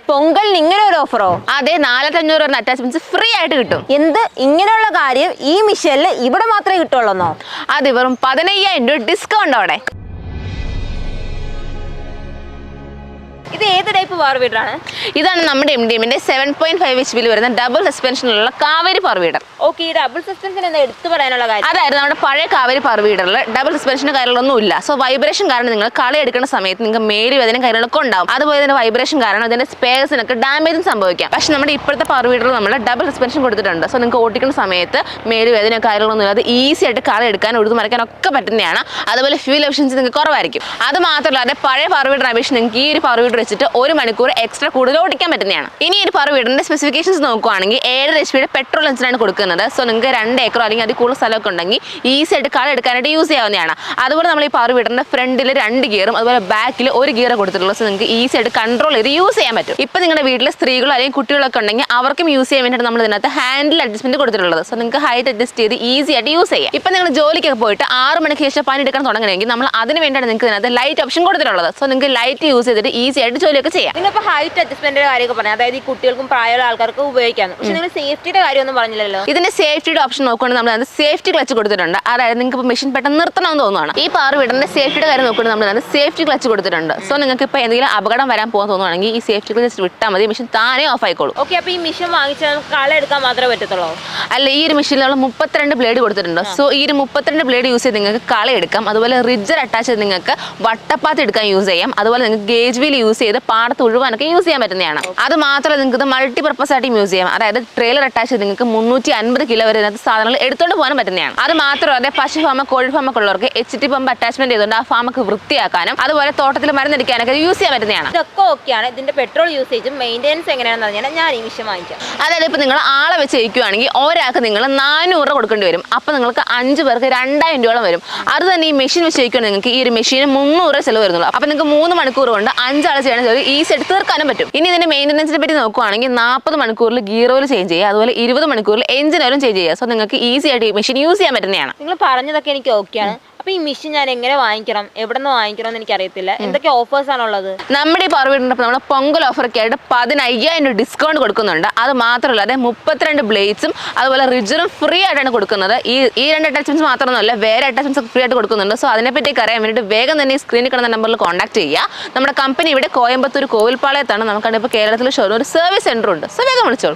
പൊങ്കലിന് ഇങ്ങനെ ഒരു ഓഫറോ? അതെ, 4500 അറ്റാച്ച്മെന്റ്സ് ഫ്രീ ആയിട്ട് കിട്ടും. എന്ത് ഇങ്ങനെയുള്ള കാര്യം ഈ മിഷനിൽ ഇവിടെ മാത്രമേ കിട്ടുള്ളൂ? അത് വെറും 15000 രൂപ ഡിസ്കൗണ്ട് അവിടെ. ഇത് ഏത് ടൈപ്പ് പവർ വീഡറാണ്? ഇതാണ് നമ്മുടെ MDMന്റെ 7.5 HP വരുന്ന ഡബിൾ സസ്പെൻഷനുള്ള കാവേരി പവർ വീഡർ. ഓക്കെ, ഈ ഡബിൾ സസ്പെൻഷൻ എന്താ എടുത്തു പറയാനുള്ള കാര്യം? അതായത് നമ്മുടെ പഴയ കാവേരി പവർ വീഡറിൽ ഡബിൾ സസ്പെൻഷൻ്റെ കാര്യങ്ങളൊന്നും ഇല്ല. സോ വൈബ്രേഷൻ കാരണം നിങ്ങൾ കളി എടുക്കുന്ന സമയത്ത് നിങ്ങൾക്ക് മേടി വേദന കാര്യങ്ങളൊക്കെ ഉണ്ടാവും. അതുപോലെ തന്നെ വൈബ്രേഷൻ കാരണം ഇതിന്റെ സ്പെയർസിനൊക്കെ ഡാമേജും സംഭവിക്കാം. പക്ഷെ നമ്മുടെ ഇപ്പോഴത്തെ പവർ വീഡറിൽ നമ്മൾ ഡബിൾ സസ്പെൻഷൻ കൊടുത്തിട്ടുണ്ട്. സോ നിങ്ങൾക്ക് ഓടിക്കുന്ന സമയത്ത് മേടി വേദന കാര്യങ്ങളൊന്നും ഇല്ലാതെ ഈസി ആയിട്ട് കളി എടുക്കാൻ ഉഴുതു മറിക്കാൻ ഒക്കെ പറ്റുന്നതാണ്. അതുപോലെ ഫ്യൂൽ എഫിഷ്യൻസി നിങ്ങൾക്ക് കുറവായിരിക്കും. അത് മാത്രമല്ല പഴയ പവർ വീഡറിനെ അപേക്ഷിച്ച് നിങ്ങൾക്ക് ഈ ഒരു പവർ വീഡർ വെച്ചിട്ട് 1 മണിക്കൂർ എക്സ്ട്രാ കൂടുതൽ ഓടിക്കാൻ പറ്റുന്നതാണ്. ഇനി ഒരു പവർ വീഡറിന്റെ സ്പെസിഫിക്കേഷൻസ് നോക്കുകയാണെങ്കിൽ 7 HP പെട്രോൾ എഞ്ചിനാണ് കൊടുക്കുന്നത്. സോ നിങ്ങൾക്ക് 2 ഏക്കറോ അല്ലെങ്കിൽ അതിൽ കൂടുതൽ സ്ഥലമൊക്കെ ഉണ്ടെങ്കിൽ ഈസി ആയിട്ട് കളി എടുക്കാനായിട്ട് യൂസ് ചെയ്യാവുന്നതാണ്. അതുപോലെ നമ്മൾ ഈ പവർ വീഡറിന്റെ ഫ്രണ്ടിൽ 2 ഗിയറും അതുപോലെ ബാക്കിൽ 1 ഗിയർ കൊടുത്തിട്ടുള്ളത്. സോ നിങ്ങൾക്ക് ഈസി ആയിട്ട് കൺട്രോൾ ചെയ്ത് യൂസ് ചെയ്യാൻ പറ്റും. ഇപ്പം നിങ്ങളുടെ വീട്ടിലെ സ്ത്രീകളോ അല്ലെങ്കിൽ കുട്ടികളൊക്കെ ഉണ്ടെങ്കിൽ അവർക്കും യൂസ് ചെയ്യാൻ വേണ്ടിയിട്ട് നമ്മൾ ഇതിനകത്ത് ഹാൻഡിൽ അഡ്ജസ്റ്റ്മെന്റ് കൊടുത്തിട്ടുള്ളത്. സോ നിങ്ങൾക്ക് ഹൈറ്റ് അഡ്ജസ്റ്റ് ചെയ്ത് ഈസി ആയിട്ട് യൂസ് ചെയ്യാം. ഇപ്പം നിങ്ങൾ ജോലിക്കൊക്കെ പോയിട്ട് 6 മണിക്ക് ശേഷം പണി എടുക്കാൻ തുടങ്ങണമെങ്കിൽ നമ്മൾ അതിന് വേണ്ടിയാണ് നിങ്ങൾക്ക് ഇതിനകത്ത് ലൈറ്റ് ഓപ്ഷൻ കൊടുത്തിട്ടുള്ളത്. സോ നിങ്ങൾക്ക് ലൈറ്റ് യൂസ് ചെയ്തിട്ട് ഈസി ആയിട്ട് ജോലിയൊക്കെ ചെയ്യാം. ഇതിനിപ്പോൾ ഹൈറ്റ് അഡ്ജസ്റ്റ്മെന്റിന്റെ കാര്യമൊക്കെ പറഞ്ഞു, അതായത് ഈ കുട്ടികൾക്കും പ്രായമുള്ള ആൾക്കാർക്ക് ഉപയോഗിക്കാം. പക്ഷെ നിങ്ങൾ സേഫ്റ്റിയുടെ കാര്യമൊന്നും പറഞ്ഞില്ലല്ലോ. ഇതിന്റെ സേഫ്റ്റിയുടെ ഓപ്ഷൻ നോക്കുകയാണെങ്കിൽ നമ്മൾ അതിന് സേഫ്റ്റി ക്ലച്ച് കൊടുത്തിട്ടുണ്ട്. അതായത് നിങ്ങൾക്ക് ഇപ്പോൾ മെഷീൻ പെട്ടെന്ന് നിർത്തണമെന്ന് തോന്നുകയാണ്. ഈ പവർ വീഡറിന്റെ സേഫ്റ്റിയുടെ കാര്യം നോക്കുകയാണെങ്കിൽ നമ്മൾ അതിന് സേഫ്റ്റി ക്ലച്ച് കൊടുത്തിട്ടുണ്ട്. സോ നിങ്ങൾക്ക് ഇപ്പോൾ എന്തെങ്കിലും അപകടം വരാൻ പോകാൻ തോന്നുകയാണെങ്കിൽ ഈ സേഫ്റ്റി ക്ലച്ച് വിട്ടാൽ മതി, മെഷീൻ താനേ ഓഫ് ആയിക്കോളും. ഓക്കെ, അപ്പോൾ ഈ മെഷീൻ വാങ്ങിച്ചാൽ കള എടുക്കാൻ മാത്രമേ പറ്റത്തുള്ളൂ? അല്ല, ഈ ഒരു മെഷീനിൽ നമ്മൾ 32 ബ്ലേഡ് കൊടുത്തിട്ടുണ്ട്. സോ ഈ ഒരു 32 ബ്ലേഡ് യൂസ് ചെയ്ത് നിങ്ങൾക്ക് കള എടുക്കാം. അതുപോലെ റിഡ്ജർ അറ്റാച്ച് ചെയ്ത് നിങ്ങൾക്ക് വട്ടപ്പാത്ത് എടുക്കാൻ യൂസ് ചെയ്യാം. അതുപോലെ നിങ്ങൾക്ക് ഗേജ് വീൽ യൂസ് ചെയ്ത് പാടത്ത് ഒഴുവാനൊക്കെ യൂസ് ചെയ്യാൻ പറ്റുന്നതാണ്. അത് മാത്രമല്ല നിങ്ങൾക്ക് ഇത് മൾട്ടിപർപ്പസ് ആയിട്ട് യൂസ് ചെയ്യാം. അതായത് ട്രെയിലർ അറ്റാച്ച് ചെയ്ത് നിങ്ങൾക്ക് 350 കിലോ വരെ ഇതിനകത്ത് സാധനങ്ങൾ എടുത്തുകൊണ്ട് പോകാൻ പറ്റുന്നതാണ്. അത് മാത്രമല്ല പശു ഫാമ കോഴി ഫാമൊക്കെ ഉള്ളവർക്ക് HT പമ്പ് അറ്റാച്ച്മെന്റ് ചെയ്തുകൊണ്ട് ആ ഫാമൊക്കെ വൃത്തിയാക്കാനും അതുപോലെ തോട്ടത്തിൽ മരുന്നടിക്കാനൊക്കെ യൂസ് ചെയ്യാൻ പറ്റുന്നതാണ്. ഇതൊക്കെ ഓക്കെയാണ്. ഇതിന്റെ പെട്രോൾ യൂസേജും മെയിൻ്റെനൻസ് എങ്ങനെയാണെന്ന് പറഞ്ഞാൽ ഞാൻ ഈ വിഷയം വാങ്ങിക്കാം. അതായത് ഇപ്പോൾ നിങ്ങൾ ആളെ വെച്ച് ഇരിക്കുകയാണെങ്കിൽ ഒരാൾക്ക് നിങ്ങൾ 400 രൂപ കൊടുക്കേണ്ടി വരും. അപ്പോൾ നിങ്ങൾക്ക് 5 പേർക്ക് 2000 രൂപയോളം വരും. അത് തന്നെ ഈ മെഷീൻ വെച്ച് ഇരിക്കുകയാണെങ്കിൽ നിങ്ങൾക്ക് ഈ ഒരു മെഷീന് 300 രൂപ ചിലവ് വരുന്നുള്ളൂ. അപ്പോൾ നിങ്ങൾക്ക് 3 മണിക്കൂർ കൊണ്ട് 5 ആൾ ചെയ്യണ ചിലവ് ഈസി ആയിട്ട് തീർക്കാനും പറ്റും. ഇനി ഇതിന്റെ മെയിൻ്റെനൻസിനെ പറ്റി നോക്കുകയാണെങ്കിൽ 40 മണിക്കൂറിൽ ഗിയർ ഓയിൽ ചേഞ്ച് ചെയ്യുക, അതുപോലെ 20 മണിക്കൂറിൽ എഞ്ചിൻ ഓയിലും ചേഞ്ച് ചെയ്യുക. സോ നിങ്ങൾക്ക് ഈസി ആയിട്ട് ഈ മെഷീൻ യൂസ് ചെയ്യാൻ പറ്റുന്നതാണ്. നിങ്ങൾ പറഞ്ഞതൊക്കെ എനിക്ക് ഓക്കെയാണ്. അപ്പോൾ ഈ മെഷീൻ ഞാൻ എങ്ങനെ വാങ്ങിക്കണം, എവിടെ നിന്ന് വാങ്ങിക്കണം എന്ന് എനിക്കറിയത്തില്ല. എന്തൊക്കെ ഓഫേഴ്സ് ആണുള്ളത്? നമ്മുടെ ഈ പവർ വീഡിയോ നമ്മൾ പൊങ്കൽ ഓഫറൊക്കെ ആയിട്ട് 15000 രൂപ ഡിസ്കൗണ്ട് കൊടുക്കുന്നുണ്ട്. അത് മാത്രമല്ല 32 ബ്ലേഡ്സും അതുപോലെ റിഡ്ജറും ഫ്രീ ആയിട്ടാണ് കൊടുക്കുന്നത്. ഈ 2 അറ്റാച്ച്മെന്റ്സ് മാത്രമല്ല വേറെ അറ്റാച്ച്മെന്റ്സ് ഫ്രീ ആയിട്ട് കൊടുക്കുന്നുണ്ട്. സോ അതിനെപ്പറ്റിയൊക്കെ അറിയാൻ വേണ്ടിയിട്ട് വേഗം തന്നെ ഈ സ്ക്രീനിൽ കിടന്ന നമ്പറിൽ കോൺടാക്ട് ചെയ്യുക. നമ്മുടെ കമ്പനി ഇവിടെ കോയമ്പത്തൂർ കോവിൽപ്പാളയത്താണ്. നമുക്കവിടെ ഇപ്പോൾ കേരളത്തിൽ ഷോറൂം ഒരു സർവീസ് സെന്റർ ഉണ്ട്. സോ വേഗം വിളിച്ചോളൂ.